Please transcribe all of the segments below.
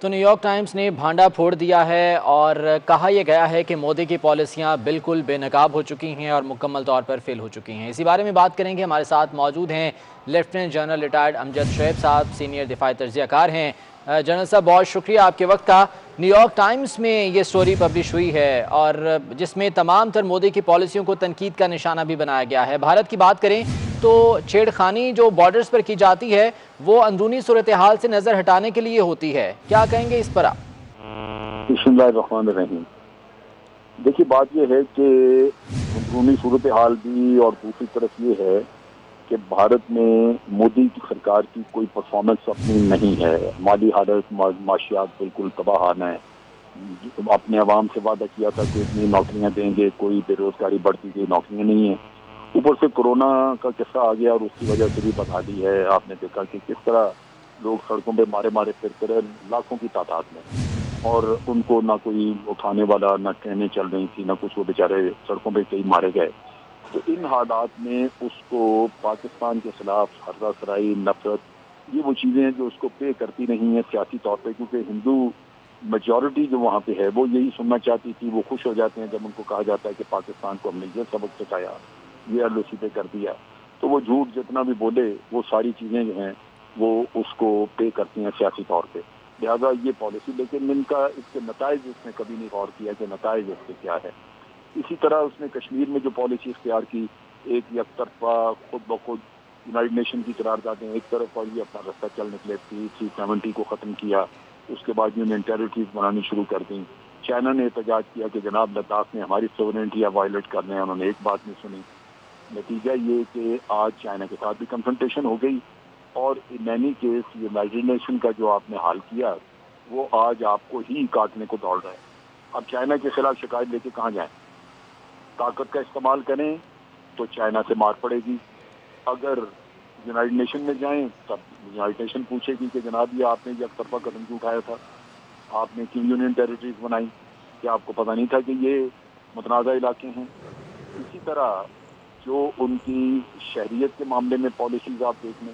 تو new York Times نے بھانڈا پھوڑ دیا ہے اور کہا یہ گیا ہے کہ مودی کی پالیسیاں بالکل بے نقاب ہو چکی ہیں اور مکمل طور پر فیل ہو چکی ہیں۔ اسی بارے میں بات کریں گے، ہمارے ساتھ موجود ہیں لیفٹیننٹ جنرل ریٹائرڈ امجد شعیب صاحب، سینئر دفاعی تجزیہ کار ہیں۔ جنرل صاحب بہت شکریہ آپ کے وقت کا۔ نیو یارک ٹائمز میں یہ سٹوری پبلش ہوئی ہے اور جس میں تمام تر مودی کی پالیسیوں کو تنقید کا نشانہ بھی بنایا گیا ہے۔ بھارت کی بات کریں تو چھیڑ خانی جو بارڈرز پر کی جاتی ہے وہ اندرونی صورتحال سے نظر ہٹانے کے لیے ہوتی ہے، کیا کہیں گے اس پر آپ؟ بسم اللہ الرحمن الرحیم۔ دیکھیے بات یہ ہے کہ اندرونی صورتحال بھی اور دوسری طرف یہ ہے کہ بھارت میں مودی کی سرکار کی کوئی پرفارمنس اپنی نہیں ہے، مالی حالت معاشیات بالکل تباہانہ ہے۔ اپنے عوام سے وعدہ کیا تھا کہ اتنی نوکریاں دیں گے، کوئی بے روزگاری بڑھتی گئی، نوکریاں نہیں ہیں۔ اوپر سے کورونا کا قصہ آ گیا اور اس کی وجہ سے بھی بدحالی ہے۔ آپ نے دیکھا کہ کس طرح لوگ سڑکوں پہ مارے مارے پھرتے رہے، لاکھوں کی تعداد میں، اور ان کو نہ کوئی اٹھانے والا، نہ ٹرینیں چل رہی تھی، نہ کچھ، وہ بیچارے سڑکوں پہ کئی مارے گئے۔ تو ان حالات میں اس کو پاکستان کے خلاف ہررا سرائی، نفرت، یہ وہ چیزیں ہیں جو اس کو پے کرتی نہیں ہیں سیاسی طور پہ، کیونکہ ہندو میجورٹی جو وہاں پہ ہے وہ یہی سننا چاہتی تھی۔ وہ خوش ہو جاتے ہیں جب ان کو کہا جاتا ہے کہ پاکستان کو ہم نے یہ سبق سکھایا، یہ LOC پہ کر دیا، تو وہ جھوٹ جتنا بھی بولے وہ ساری چیزیں جو ہیں وہ اس کو پے کرتی ہیں سیاسی طور پہ۔ لہٰذا یہ پالیسی، لیکن ان کا اس کے نتائج اس نے کبھی نہیں غور کیا کہ نتائج اس کے کیا ہے۔ اسی طرح اس نے کشمیر میں جو پالیسی اختیار کی، ایک یک طرفہ خود بخود یونائیڈ نیشن کی قراردادیں ایک طرف، اور یہ اپنا راستہ چل نکلے، 370 کو ختم کیا، اس کے بعد یونین ٹیریٹریز بنانی شروع کر دیں۔ چائنا نے احتجاج کیا کہ جناب لداخ نے ہماری سوورنٹی وائلیٹ کرنے ہیں، انہوں نے ایک بات نہیں سنی۔ نتیجہ یہ کہ آج چائنا کے ساتھ بھی کنفرنٹیشن ہو گئی، اور in any case United nation کا جو آپ نے حال کیا وہ آج آپ کو ہی کاٹنے کو دوڑ رہا ہے۔ اب چائنا کے خلاف شکایت لے کے کہاں جائیں؟ طاقت کا استعمال کریں تو چائنا سے مار پڑے گی، اگر یونائیڈ نیشن میں جائیں تب یونائیڈ نیشن پوچھے گی کہ جناب یہ آپ نے یک طرفہ قدم کیوں اٹھایا تھا، آپ نے کیوں یونین ٹیریٹریز بنائی، کیا آپ کو پتہ نہیں تھا کہ یہ متنازع علاقے ہیں؟ اسی طرح جو ان کی شہریت کے معاملے میں پالیسیز آپ دیکھ لیں،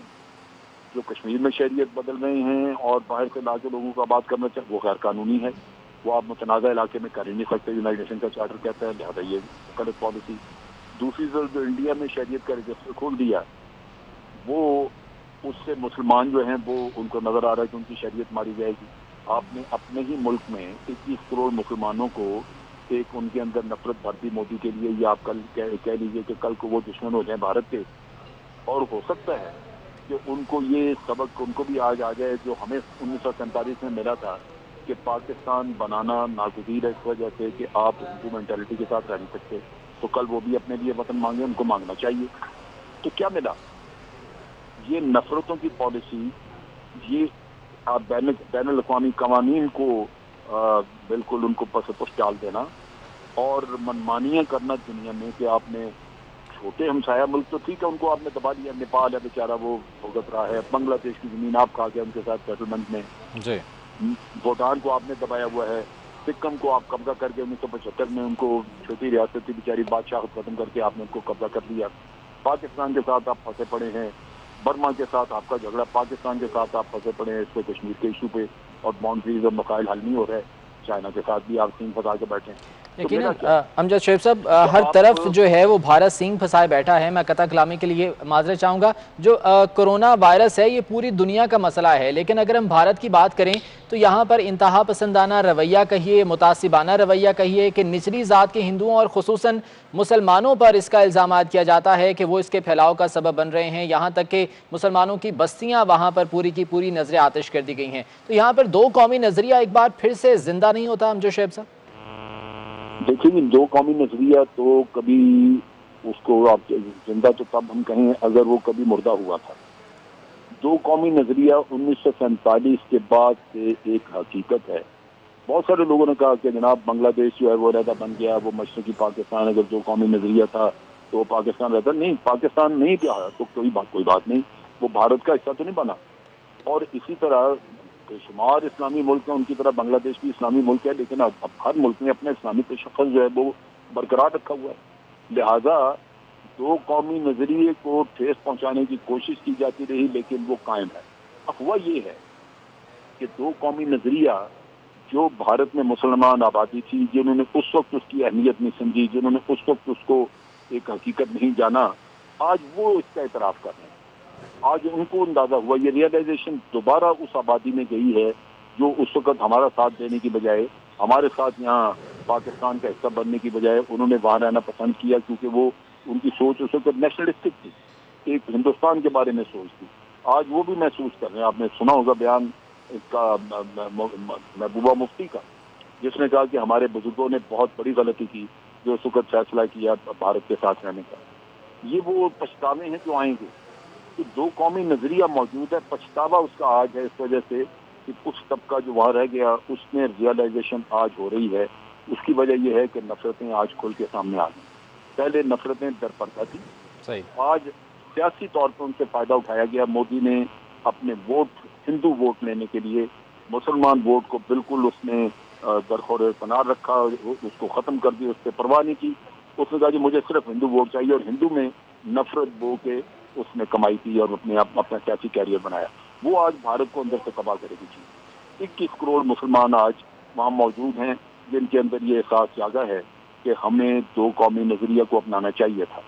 جو کشمیر میں شہریت بدل رہے ہیں اور باہر سے لا کے لوگوں کا بات کرنا چاہتے، وہ غیر قانونی ہے، وہ آپ متنازع علاقے میں کر ہی نہیں سکتے، یونائیڈ نیشن کا چارٹر کہتا ہے، لہٰذا یہ غلط پالیسی۔ دوسری طرف جو انڈیا میں شہریت کا رجسٹر کھول دیا، وہ اس سے مسلمان جو ہیں وہ ان کو نظر آ رہا ہے کہ ان کی شہریت ماری جائے گی۔ آپ نے اپنے ہی ملک میں 21 کروڑ مسلمانوں کو ایک ان کے اندر نفرت بھرتی مودی کے لیے، یہ آپ کل کہہ لیجیے کہ کل کو وہ دشمن ہو جائیں بھارت کے، اور ہو سکتا ہے کہ ان کو یہ سبق ان کو بھی آج آ جائے جو ہمیں 1947 میں ملا تھا کہ پاکستان بنانا ناگزیر ہے اس وجہ سے کہ آپ ہندو مینٹلٹی کے ساتھ رہ نہیں سکتے، تو کل وہ بھی اپنے لیے وطن مانگے، ان کو مانگنا چاہیے۔ تو کیا ملا؟ یہ نفرتوں کی پالیسی، یہ بین الاقوامی قوانین کو بالکل ان کو پس پش ڈال دینا، اور منمانیاں کرنا دنیا میں کہ آپ نے چھوٹے ہمسایہ ملک تو ٹھیک ہے ان کو آپ نے دبا دیا، نیپال ہے بیچارہ وہ بھگت رہا ہے، بنگلہ دیش کی زمین آپ کھا گیا ان کے ساتھ سیٹلمنٹ میں، جی، بھوٹان کو آپ نے دبایا ہوا ہے، سکم کو آپ قبضہ کر کے 1975 میں ان کو چھوٹی ریاست تھی بیچاری، بادشاہت ختم کر کے آپ نے ان کو قبضہ کر لیا۔ پاکستان کے ساتھ آپ پھنسے پڑے ہیں، برما کے ساتھ آپ کا جھگڑا، پاکستان کے ساتھ آپ پھنسے پڑے ہیں اس پہ کشمیر کے ایشو پہ، اور باؤنڈریز اور مسائل حل نہیں ہو رہے، چائنا کے ساتھ بھی آپ سینگ پھنسا کے بیٹھے ہیں۔ تو یقیناً ملا کیا؟ امجد شعیب صاحب، جب ہر آپ طرف جو ہے وہ بھارت سینگ پھنسائے بیٹھا ہے۔ میں قطع کلامی کے لیے معذرت چاہوں گا۔ جو کرونا وائرس ہے یہ پوری دنیا کا مسئلہ ہے، لیکن اگر ہم بھارت کی بات کریں تو یہاں پر انتہا پسندانہ رویہ کہیے، متعصبانہ رویہ کہیے، کہ نچلی ذات کے ہندوؤں اور خصوصاً مسلمانوں پر اس کا الزامات کیا جاتا ہے کہ وہ اس کے پھیلاؤ کا سبب بن رہے ہیں، یہاں تک کہ مسلمانوں کی بستیاں وہاں پر پوری کی پوری نظر آتش کر دی گئی ہیں۔ تو یہاں پر دو قومی نظریہ ایک بار پھر سے زندہ نہیں ہوتا امجد شعیب صاحب؟ دیکھیں، دو قومی نظریہ تو کبھی اس کو آپ زندہ تو تب ہم کہیں اگر وہ کبھی مردہ ہوا تھا۔ دو قومی نظریہ 1947 کے بعد سے ایک حقیقت ہے۔ بہت سارے لوگوں نے کہا کہ جناب بنگلہ دیش جو ہے وہ علیحدہ بن گیا، وہ مشرقی پاکستان، اگر دو قومی نظریہ تھا تو وہ پاکستان رہتا نہیں، پاکستان نہیں کیا تو کوئی بات نہیں، وہ بھارت کا حصہ تو نہیں بنا۔ اور اسی طرح بے شمار اسلامی ملک ہیں، ان کی طرح بنگلہ دیش بھی اسلامی ملک ہے، لیکن اب ہر ملک نے اپنے اسلامی تشخص جو ہے وہ برقرار رکھا ہوا ہے۔ لہذا دو قومی نظریے کو ٹھیس پہنچانے کی کوشش کی جاتی رہی، لیکن وہ قائم ہے۔ اب ہوا یہ ہے کہ दो कौमी नजरिया जो भारत में मुसलमान आबादी थी, जिन्होंने उस वक्त उसकी अहमियत नहीं समझी, जिन्होंने उस वक्त उसको एक हकीकत नहीं जाना, आज वो इसका इतराफ कर रहे हैं। आज उनको अंदाजा हुआ, ये रियलाइजेशन दोबारा उस आबादी में गई है जो उस वक्त हमारा साथ देने की बजाय, हमारे साथ यहाँ पाकिस्तान का हिस्सा बनने की बजाय उन्होंने वहां रहना पसंद किया, क्योंकि वो उनकी सोच उस वक्त नेशनलिस्टिक थी, एक हिंदुस्तान के बारे में सोच थी। आज वो भी महसूस कर रहे हैं। आपने सुना होगा बयान इसका महबूबा मुफ्ती का, जिसने कहा कि हमारे बुजुर्गों ने बहुत बड़ी गलती की जो उस वक्त फैसला किया भारत के साथ रहने का। ये वो पछतावे हैं जो आएंगे। तो दो कौमी नजरिया मौजूद है, पछतावा उसका आज है इस वजह से कि कुछ तबका जो वहाँ रह गया उसमें रियलाइजेशन आज हो रही है। उसकी वजह यह है कि नफरतें आज खुल के सामने आ गई। पहले नफरतें दरपर्दा थी, सही। आज सियासी तौर पर उनसे फायदा उठाया गया। मोदी ने अपने वोट, हिंदू वोट लेने के लिए मुसलमान वोट को बिल्कुल उसने दरखोर पनार रखा, उसको खत्म कर दिया, उस पर परवाह नहीं की। उसने कहा कि मुझे सिर्फ हिंदू वोट चाहिए, और हिंदू में नफरत बो के उसने कमाई की और अपना सियासी कैरियर बनाया। वो आज भारत को अंदर से तबाह करेगी चीज। 21 करोड़ मुसलमान आज वहाँ मौजूद हैं जिनके अंदर ये एहसास जागा है कि हमें दो कौमी नजरिया को अपनाना चाहिए था।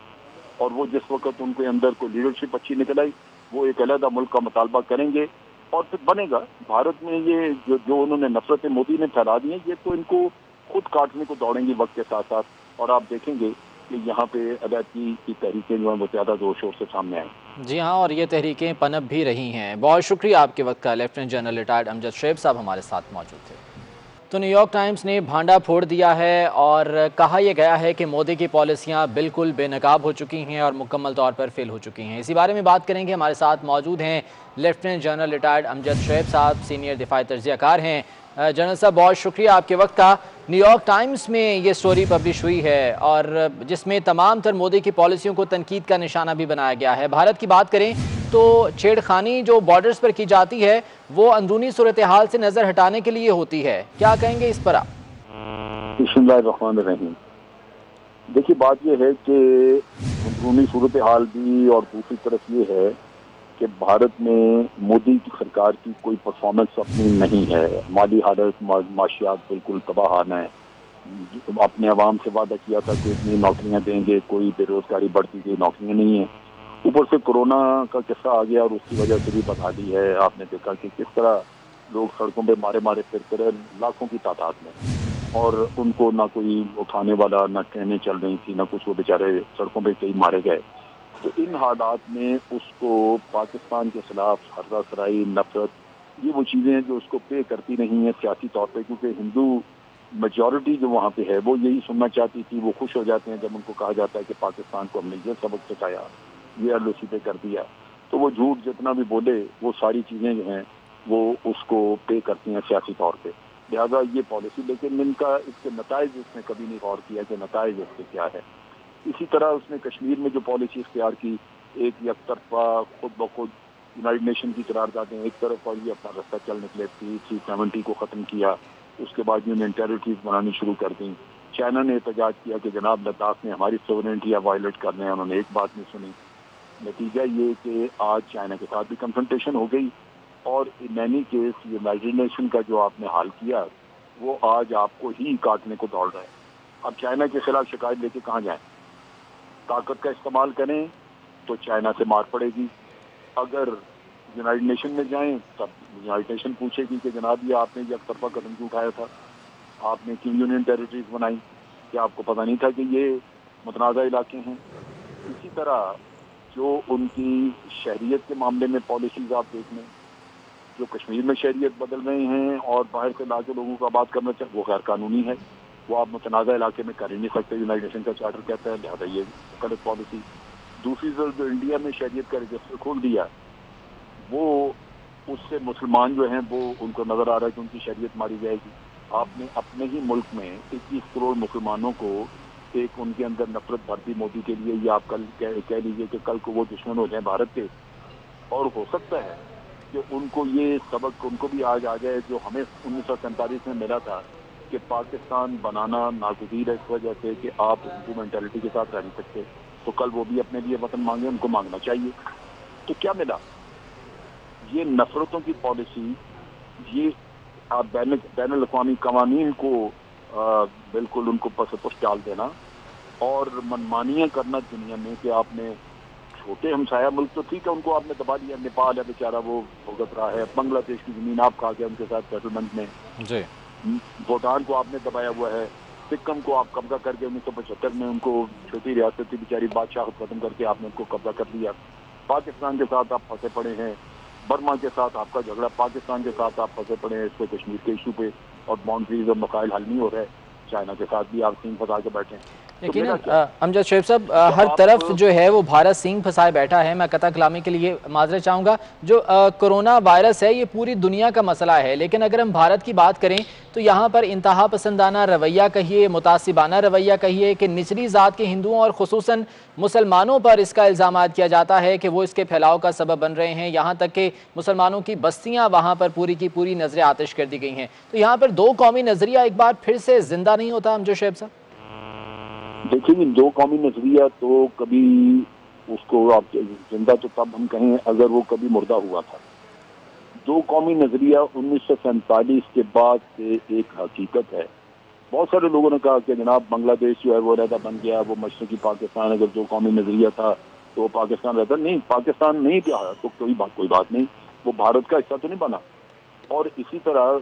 और वो जिस वक्त उनके अंदर कोई लीडरशिप अच्छी निकल आई, वो एक अलग मुल्क का मुतालबा करेंगे और फिर बनेगा। भारत में ये जो उन्होंने नफरतें मोदी ने फैला दी हैं, ये तो इनको खुद काटने को दौड़ेंगी वक्त के साथ साथ। और आप देखेंगे कि यहाँ पे अदायगी की तहरीकें जो हैं वो ज़्यादा जोर शोर से सामने आएँ। जी हाँ, और ये तहरीकें पनप भी रही हैं। बहुत शुक्रिया आपके वक्त का। Lieutenant general retired Amjad Shoaib साहब हमारे साथ मौजूद थे। तो न्यूयॉर्क टाइम्स ने भांडा फोड़ दिया है और कहा यह गया है कि मोदी की पॉलिसियां बिल्कुल बेनकाब हो चुकी हैं और मुकम्मल तौर पर फेल हो चुकी हैं। इसी बारे में बात करेंगे। हमारे साथ मौजूद हैं lieutenant general retired Amjad Shoaib साहब, सीनियर दिफाई तज्ज़ियाकार हैं। जनरल साहब, बहुत शुक्रिया आपके वक्त का। न्यूयॉर्क टाइम्स में ये स्टोरी पब्लिश हुई है और जिसमें तमाम तर मोदी की पॉलिसियों को तनकीद का निशाना भी बनाया गया है। भारत की बात करें तो छेड़खानी जो बॉर्डर्स पर की जाती है वो अंदरूनी सूरत हाल से नज़र हटाने के लिए होती है। क्या कहेंगे इस पर आप? बिस्मिल्लाहिर्रहमानिर्रहीम। देखिए, बात यह है कि अंदरूनी सूरत हाल भी और दूसरी तरफ ये है कि भारत में मोदी की सरकार की कोई परफॉर्मेंस अपनी नहीं है। माली हालत, माशियात बिल्कुल तबाहाना है। अपने आवाम से वादा किया था कि इतनी नौकरियां देंगे, कोई बेरोजगारी बढ़ती गई, नौकरियां नहीं है। ऊपर से कोरोना का किस्सा आ गया और उसकी वजह से भी बदहाली है। आपने देखा कि किस तरह लोग सड़कों पे मारे मारे फिरते रहे, लाखों की तादाद में, और उनको ना कोई उठाने वाला, ना ट्रेनें चल रही थी, ना कुछ। वो बेचारे सड़कों पे कई मारे गए। तो इन हालात में उसको पाकिस्तान के खिलाफ हर्रा सराई, नफरत, ये वो चीज़ें हैं जो उसको पे करती नहीं है सियासी तौर पे, क्योंकि हिंदू मेजॉरिटी जो वहाँ पे है वो यही सुनना चाहती थी। वो खुश हो जाते हैं जब उनको कहा जाता है कि पाकिस्तान को हमने ये सबक सिखाया, ये एलओसी पे कर दिया। तो वो झूठ जितना भी बोले, वो सारी चीज़ें जो हैं वो उसको पे करती हैं सियासी तौर पे। लिहाजा ये पॉलिसी, लेकिन इनका इसके नताइज उसने कभी नहीं गौर किया कि नताइज इसके क्या है। इसी तरह उसने कश्मीर में जो पॉलिसी इख्तियार की, एक यकतरफा खुद ब खुद यूनाइटेड नेशन की करारदादें एक तरफ और ये अपना रास्ता चल निकले। 370 को ख़त्म किया, उसके बाद यूनियन टेरिटरीज बनानी शुरू कर दी। चाइना ने एहतजाज किया कि जनाब लद्दाख में हमारी सोवरेनिटी वायलेट कर रहे हैं, उन्होंने एक बात नहीं सुनी। नतीजा ये कि आज चाइना के साथ भी कन्फ्रंटेशन हो गई, और in any case United nation का जो आपने हाल किया वो आज आपको ही काटने को दौड़ रहा है। अब चाइना के खिलाफ शिकायत लेके कहाँ जाएं? ताकत का इस्तेमाल करें तो चाइना से मार पड़ेगी। अगर यूनाइटेड नेशन में जाएं तब यूनाइटेड नेशन पूछेगी कि जनाब ये आपने एक तरफा कदम क्यों उठाया था, आपने क्यों यूनियन टेरिटरीज बनाई, क्या आपको पता नहीं था कि ये मुतनाज़ा इलाके हैं? इसी तरह जो उनकी शहरियत के मामले में पॉलिसीज आप देख लें, जो कश्मीर में शहरियत बदल रहे हैं और बाहर से ला के लोगों का बात करना चाहिए, वो गैर कानूनी है। वो आप मुतनाज़ा इलाके में कर ही नहीं सकते, यूनाइटेड नेशन का चार्टर कहता है, लिहाजा ये गलत पॉलिसी। दूसरी तरफ जो इंडिया में शहरियत का रजिस्टर खोल दिया, वो उससे मुसलमान जो हैं वो उनको नज़र आ रहा है कि उनकी शहरियत मारी जाएगी। आपने अपने ही मुल्क में 21 करोड़ मुसलमानों को एक उनके अंदर नफरत भरती मोदी के लिए, ये आप कल कह लीजिए कि कल को वो दुश्मन हो जाए भारत के। और हो सकता है कि उनको ये सबक उनको भी आज आ जाए जो हमें 1947 में मिला था कि पाकिस्तान बनाना नागुज़ीर है इस वजह से कि आप हिंदू मेंटालिटी के साथ रह नहीं सकते। तो कल वो भी अपने लिए वतन मांगे, उनको मांगना चाहिए। तो क्या मिला? ये नफरतों की पॉलिसी ये आप बैन अल-अक़वामी क़वानीन को बिल्कुल उनको पस-ए-पुश डाल देना और मनमानियाँ करना दुनिया में कि आपने छोटे हमसाया मुल्क तो ठीक है, उनको आपने दबा दिया। नेपाल है बेचारा, वो भुगत रहा है। बांग्लादेश की ज़मीन आप खा गए उनके साथ सेटलमेंट में। जी। भूटान को आपने दबाया हुआ है। सिक्किम को आप कब्जा करके 1975 में उनको छोटी रियासत थी बेचारी, बादशाह खत्म करके आपने उनको कब्जा कर लिया। पाकिस्तान के साथ आप फंसे पड़े हैं। बर्मा के साथ आपका झगड़ा, पाकिस्तान के साथ आप फंसे पड़े हैं इस पे, कश्मीर के इशू पे, और बाउंड्रीज और मसाइल हल नहीं हो रहे। चाइना के साथ भी आप सींग फंसा के बैठे हैं। यकीनन अमजद शोएब साहब, हर तरफ जो है वो भारत सींग फंसाए बैठा है। मैं कतई कलामी के लिए माजरत चाहूँगा। जो कोरोना वायरस है ये पूरी दुनिया का मसला है, लेकिन अगर हम भारत की बात करें तो यहाँ पर इंतहा पसंदाना रवैया कहिए, मुतासिबाना रवैया कहिए, कि निचली ज़ात के हिंदुओं और खुसूसन मुसलमानों पर इसका इल्ज़ाम किया जाता है कि वो इसके फैलाव का सबब बन रहे हैं। यहाँ तक कि मुसलमानों की बस्तियाँ वहाँ पर पूरी की पूरी नजर आतिश कर दी गई हैं। तो यहाँ पर दो कौमी नज़रिया एक बार फिर से जिंदा नहीं होता अमजद शोएब साहब? देखिए, दो कौमी नजरिया तो कभी उसको आप जिंदा तो तब हम कहें अगर वो कभी मुर्दा हुआ था। दो कौमी नजरिया 1947 के बाद से एक हकीकत है। बहुत सारे लोगों ने कहा कि जनाब बांग्लादेश जो है वो रहता बन गया, वो मशरकी पाकिस्तान, अगर दो कौमी नजरिया था तो वो पाकिस्तान रहता। नहीं, पाकिस्तान नहीं क्या तो कोई बात नहीं, वो भारत का हिस्सा तो नहीं बना। और इसी तरह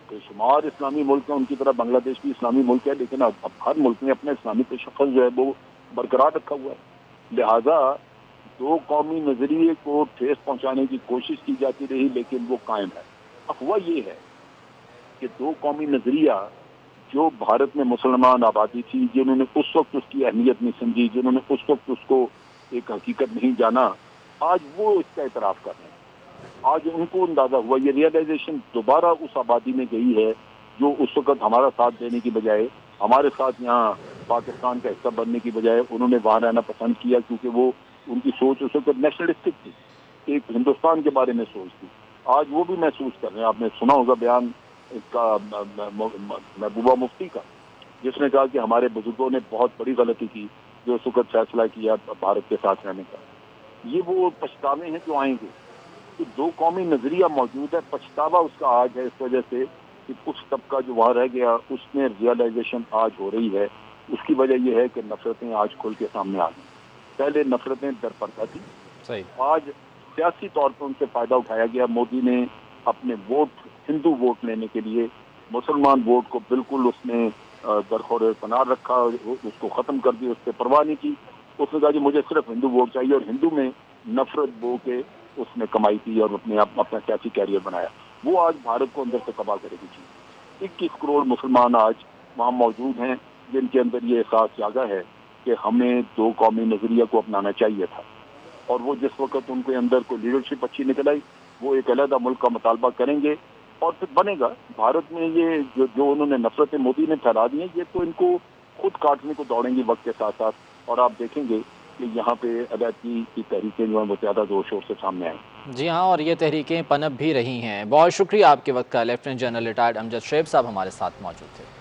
बेशुमार इस्लामी मुल्क हैं, उनकी तरह बांग्लादेश भी इस्लामी मुल्क है, लेकिन अब हर मुल्क ने अपने इस्लामी तशख़्ख़ुस जो है वो बरकरार रखा हुआ है। लिहाजा दो कौमी नजरिए को ठेस पहुंचाने की कोशिश की जाती रही, लेकिन वो कायम है। अब हुआ ये है कि दो कौमी नजरिया जो भारत में मुसलमान आबादी थी, जिन्होंने उस वक्त उसकी अहमियत नहीं समझी, जिन्होंने उस वक्त उसको एक हकीकत नहीं जाना, आज वो इसका इतराफ़ कर रहे हैं। आज उनको अंदाजा हुआ, ये रियलाइजेशन दोबारा उस आबादी में गई है जो उस वक्त हमारा साथ देने की बजाय, हमारे साथ यहाँ पाकिस्तान का हिस्सा बनने की बजाय उन्होंने वहाँ रहना पसंद किया, क्योंकि वो उनकी सोच उस वक्त नेशनलिस्टिक थी, एक हिंदुस्तान के बारे में सोच थी। आज वो भी महसूस कर रहे हैं। आपने सुना होगा बयान इसका महबूबा मुफ्ती का, जिसने कहा कि हमारे बुजुर्गों ने बहुत बड़ी गलती की जो उस वक्त फैसला किया भारत के साथ रहने का। ये वो पछतावे हैं जो आएंगे। तो दो कौमी नजरिया मौजूद है, पछतावा उसका आज है इस वजह से कि कुछ तबका जो वहाँ रह गया उसमें रियलाइजेशन आज हो रही है। उसकी वजह यह है कि नफरतें आज खुल के सामने आ गई। पहले नफरतें दर पर्दा थी, सही, आज सियासी तौर पर उनसे फायदा उठाया गया। मोदी ने अपने वोट, हिंदू वोट लेने के लिए मुसलमान वोट को बिल्कुल उसने दरखोर पनार रखा, उसको खत्म कर दिया, उस पर परवाह नहीं की। उसने कहा कि मुझे सिर्फ हिंदू वोट चाहिए, और हिंदू में नफरत बो के उसने कमाई की और अपना सियासी कैरियर बनाया। वो आज भारत को अंदर से तबाह करेगी चीज। 21 करोड़ मुसलमान आज वहाँ मौजूद हैं जिनके अंदर ये एहसास जागा है कि हमें दो कौमी नजरिया को अपनाना चाहिए था। और वो जिस वक्त उनके अंदर कोई लीडरशिप अच्छी निकल आई, वो एक अलग मुल्क का मुतालबा करेंगे और फिर बनेगा। भारत में ये जो उन्होंने नफरतें मोदी ने फैला दी हैं, ये तो इनको खुद काटने को दौड़ेंगी वक्त के साथ साथ। और आप देखेंगे कि यहाँ पे अदायगी की तहरीकें जो हैं वो ज़्यादा जोर शोर से सामने आएँ। जी हाँ, और ये तहरीकें पनप भी रही हैं। बहुत शुक्रिया आपके वक्त का। Lieutenant general retired Amjad Shoaib साहब हमारे साथ मौजूद थे।